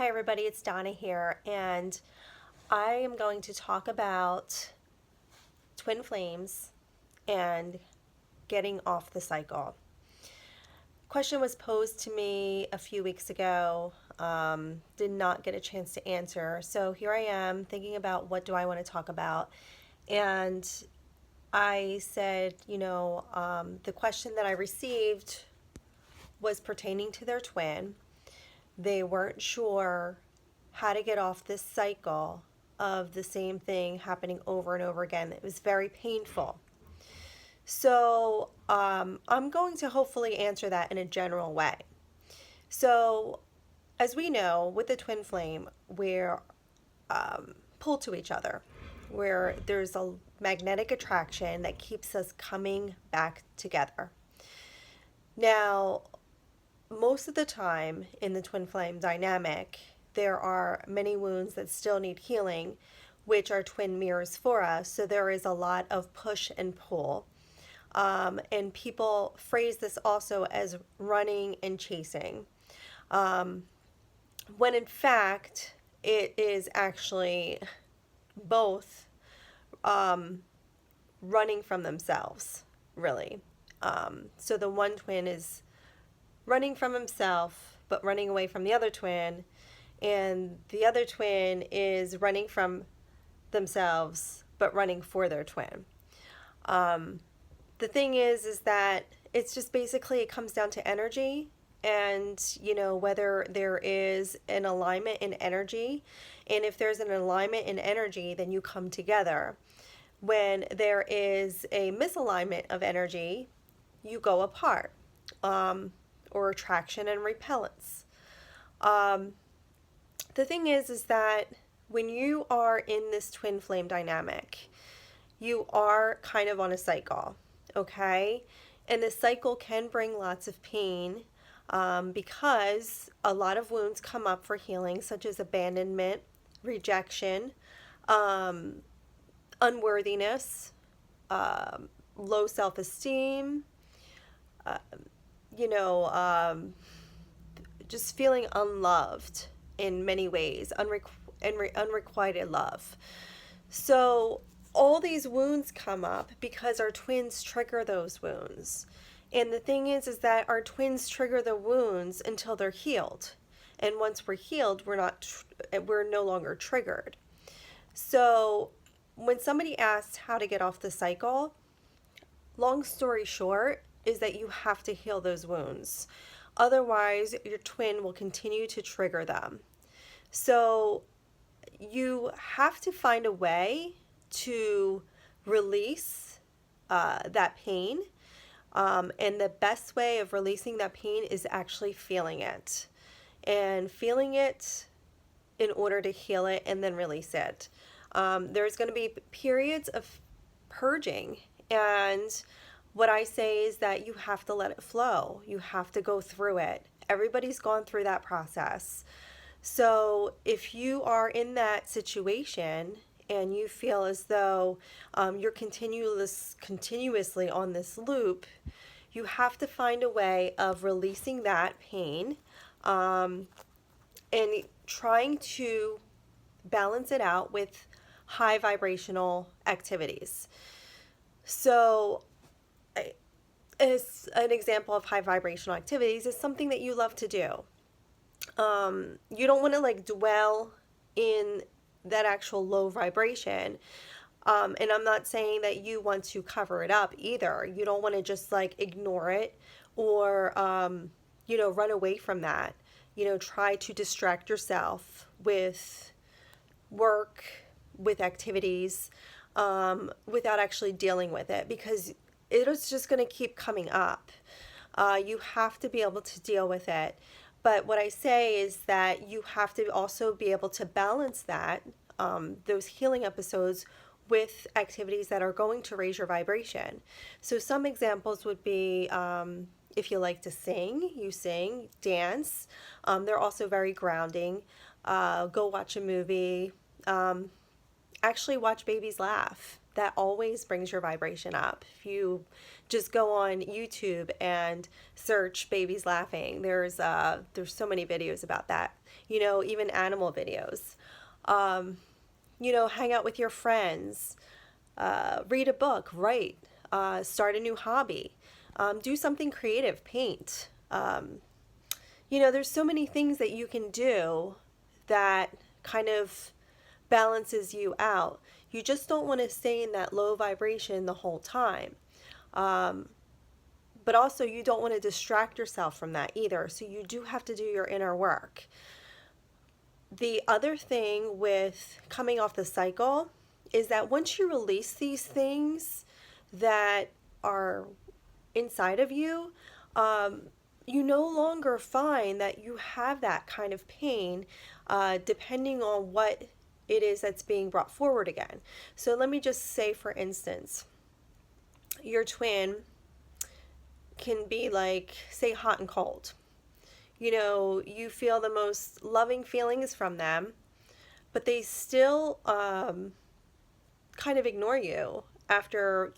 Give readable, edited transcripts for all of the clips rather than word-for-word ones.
Hi, everybody, it's Donna here, and I am going to talk about twin flames and getting off the cycle. Question was posed to me a few weeks ago, did not get a chance to answer. So here I am thinking about what do I want to talk about. And I said, the question that I received was pertaining to their twin. They weren't sure how to get off this cycle of the same thing happening over and over again. It was very painful. So I'm going to hopefully answer that in a general way. So, as we know, with the twin flame, we're pulled to each other, where there's a magnetic attraction that keeps us coming back together. Now, most of the time in the twin flame dynamic, there are many wounds that still need healing, which are twin mirrors for us. So there is a lot of push and pull. And people phrase this also as running and chasing, when in fact it is actually both running from themselves, really. So the one twin is running from himself, but running away from the other twin, and the other twin is running from themselves, but running for their twin. The thing is that it's just basically it comes down to energy, and whether there is an alignment in energy, and if there's an alignment in energy, then you come together. When there is a misalignment of energy, you go apart. Or attraction and repellence. The thing is that when you are in this twin flame dynamic, you are kind of on a cycle, okay? And the cycle can bring lots of pain because a lot of wounds come up for healing, such as abandonment, rejection, unworthiness, low self-esteem, just feeling unloved in many ways, unrequited love. So all these wounds come up because our twins trigger those wounds. And the thing is that our twins trigger the wounds until they're healed. And once we're healed, we're no longer triggered. So when somebody asks how to get off the cycle, long story short, is that you have to heal those wounds. Otherwise, your twin will continue to trigger them. So you have to find a way to release that pain. And the best way of releasing that pain is actually feeling it. And feeling it in order to heal it and then release it. There's going to be periods of purging, and what I say is that you have to let it flow. You have to go through it. Everybody's gone through that process. So if you are in that situation and you feel as though you're continuously on this loop, you have to find a way of releasing that pain and trying to balance it out with high vibrational activities. So as an example of high vibrational activities is something that you love to do. You don't want to dwell in that actual low vibration. And I'm not saying that you want to cover it up either. You don't want to just ignore it or, run away from that. Try to distract yourself with work, with activities, without actually dealing with it, because it's just going to keep coming up. You have to be able to deal with it. But what I say is that you have to also be able to balance that, those healing episodes, with activities that are going to raise your vibration. So some examples would be if you like to sing, you sing, dance. They're also very grounding. Go watch a movie. Actually watch babies laugh. That always brings your vibration up. If you just go on YouTube and search babies laughing, there's so many videos about that. even animal videos. Hang out with your friends, read a book, write, start a new hobby, do something creative, paint. There's so many things that you can do that kind of balances you out. You just don't want to stay in that low vibration the whole time. But also, you don't want to distract yourself from that either. So you do have to do your inner work. The other thing with coming off the cycle is that once you release these things that are inside of you, you no longer find that you have that kind of pain, depending on what it is that's being brought forward again. So let me just say, for instance, your twin can be like, say, hot and cold. You feel the most loving feelings from them, but they still kind of ignore you after,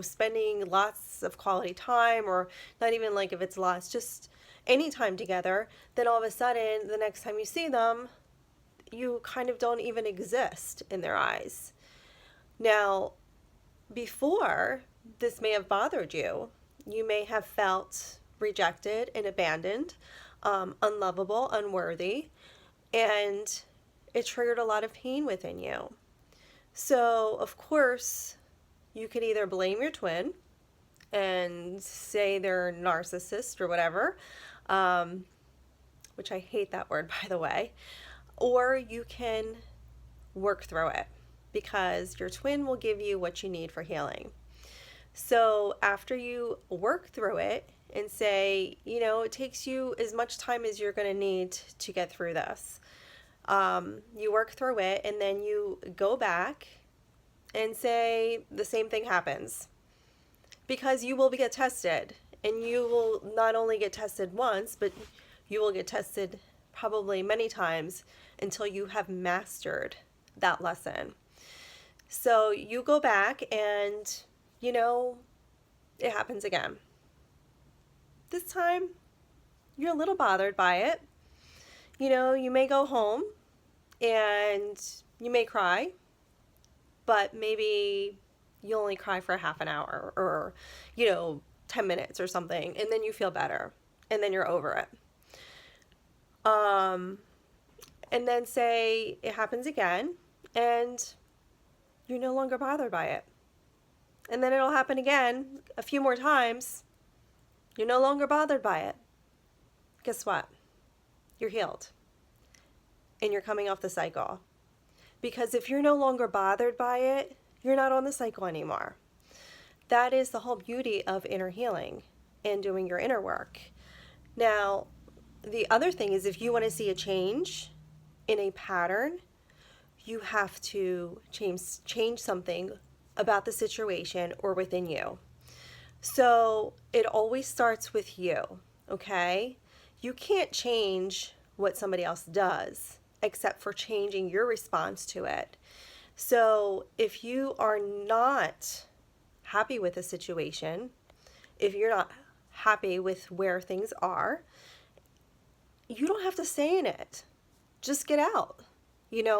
spending lots of quality time, or not even like if it's lots, just any time together. Then all of a sudden, the next time you see them, you kind of don't even exist in their eyes. Now, before this may have bothered you, you may have felt rejected and abandoned, unlovable, unworthy, and it triggered a lot of pain within you. So, of course, you could either blame your twin and say they're narcissist or whatever, which I hate that word, by the way, or you can work through it, because your twin will give you what you need for healing. So after you work through it and say, it takes you as much time as you're going to need to get through this. You work through it, and then you go back and say the same thing happens. Because you will get tested, and you will not only get tested once, but you will get tested probably many times until you have mastered that lesson. So you go back and, it happens again. This time, you're a little bothered by it. You may go home and you may cry, but maybe you only cry for half an hour or, 10 minutes or something, and then you feel better, and then you're over it. And then say it happens again, and you're no longer bothered by it. And then it'll happen again a few more times. You're no longer bothered by it. Guess what? You're healed. And you're coming off the cycle. Because if you're no longer bothered by it, you're not on the cycle anymore. That is the whole beauty of inner healing and doing your inner work. Now, the other thing is, if you want to see a change in a pattern, you have to change something about the situation or within you. So it always starts with you, okay? You can't change what somebody else does except for changing your response to it. So if you are not happy with a situation, if you're not happy with where things are, you don't have to stay in it. Just get out, twin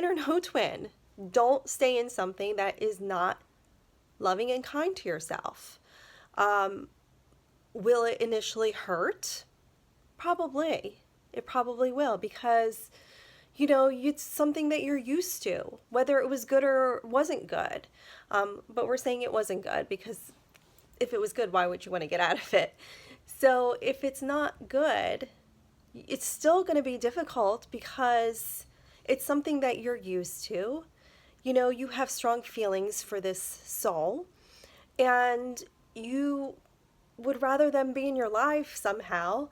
or no twin. Don't stay in something that is not loving and kind to yourself. Will it initially hurt? Probably. It probably will, because, it's something that you're used to, whether it was good or wasn't good. But we're saying it wasn't good, because if it was good, why would you want to get out of it? So if it's not good, it's still going to be difficult, because it's something that you're used to. You have strong feelings for this soul, and you would rather them be in your life somehow,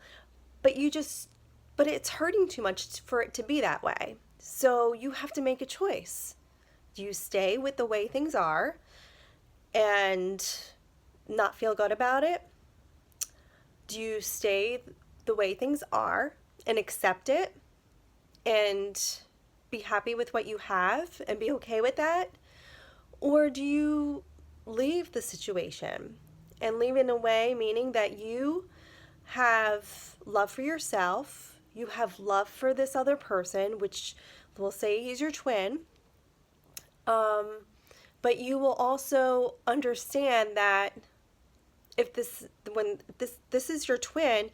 but it's hurting too much for it to be that way. So you have to make a choice. Do you stay with the way things are and not feel good about it? Do you stay the way things are and accept it and be happy with what you have and be okay with that? Or do you leave the situation and leave in a way meaning that you have love for yourself, you have love for this other person, which we'll say he's your twin. But you will also understand that if this is your twin,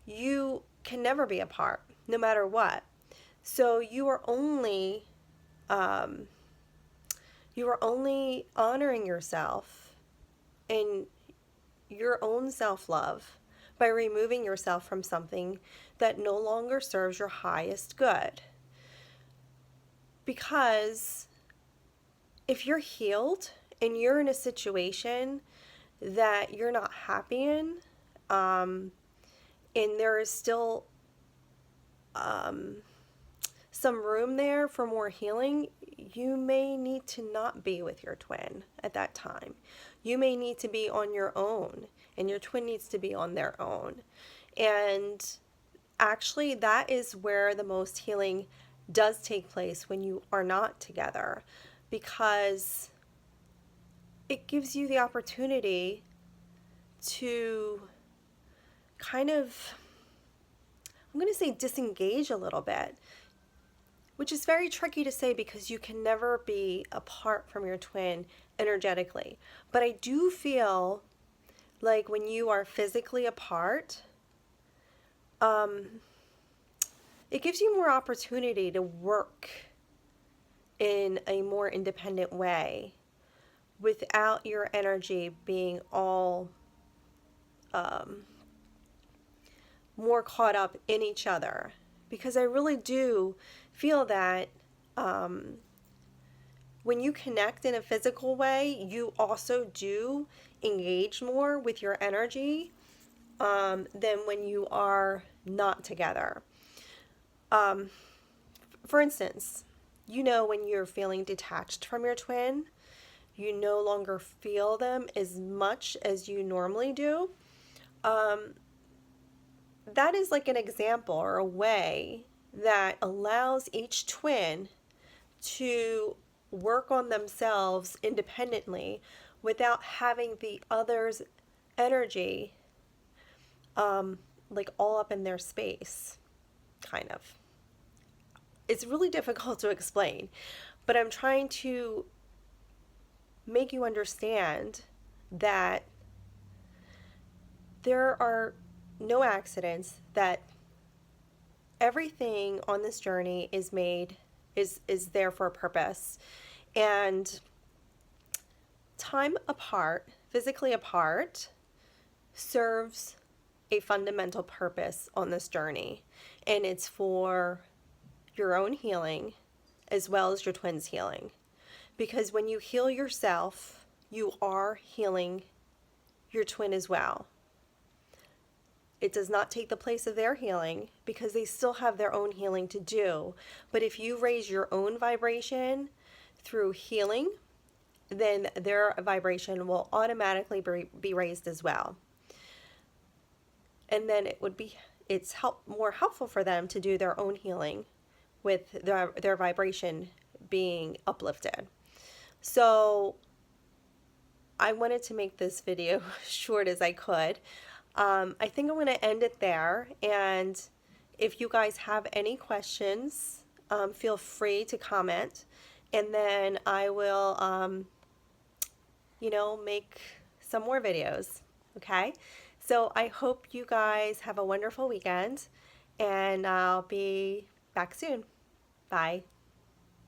you can never be apart, no matter what. So you are only honoring yourself and your own self-love by removing yourself from something that no longer serves your highest good. Because if you're healed and you're in a situation that you're not happy in, and there is still some room there for more healing, you may need to not be with your twin at that time. You may need to be on your own, and your twin needs to be on their own. And actually, that is where the most healing does take place, when you are not together, because it gives you the opportunity to kind of, I'm going to say, disengage a little bit, which is very tricky to say because you can never be apart from your twin energetically. But I do feel like when you are physically apart, it gives you more opportunity to work in a more independent way without your energy being all more caught up in each other. Because I really do feel that when you connect in a physical way, you also do engage more with your energy than when you are not together. For instance, when you're feeling detached from your twin, you no longer feel them as much as you normally do. That is like an example or a way that allows each twin to work on themselves independently without having the other's energy like all up in their space, kind of. It's really difficult to explain, but I'm trying to make you understand that there are no accidents, that everything on this journey is there for a purpose. And time apart, physically apart, serves a fundamental purpose on this journey. And it's for your own healing as well as your twin's healing. Because when you heal yourself, you are healing your twin as well. It does not take the place of their healing because they still have their own healing to do. But if you raise your own vibration through healing, then their vibration will automatically be raised as well. And then it's more helpful for them to do their own healing with their vibration being uplifted. So I wanted to make this video short as I could. I think I'm going to end it there. And if you guys have any questions, feel free to comment. And then I will, make some more videos. Okay? So I hope you guys have a wonderful weekend. And I'll be back soon. Bye.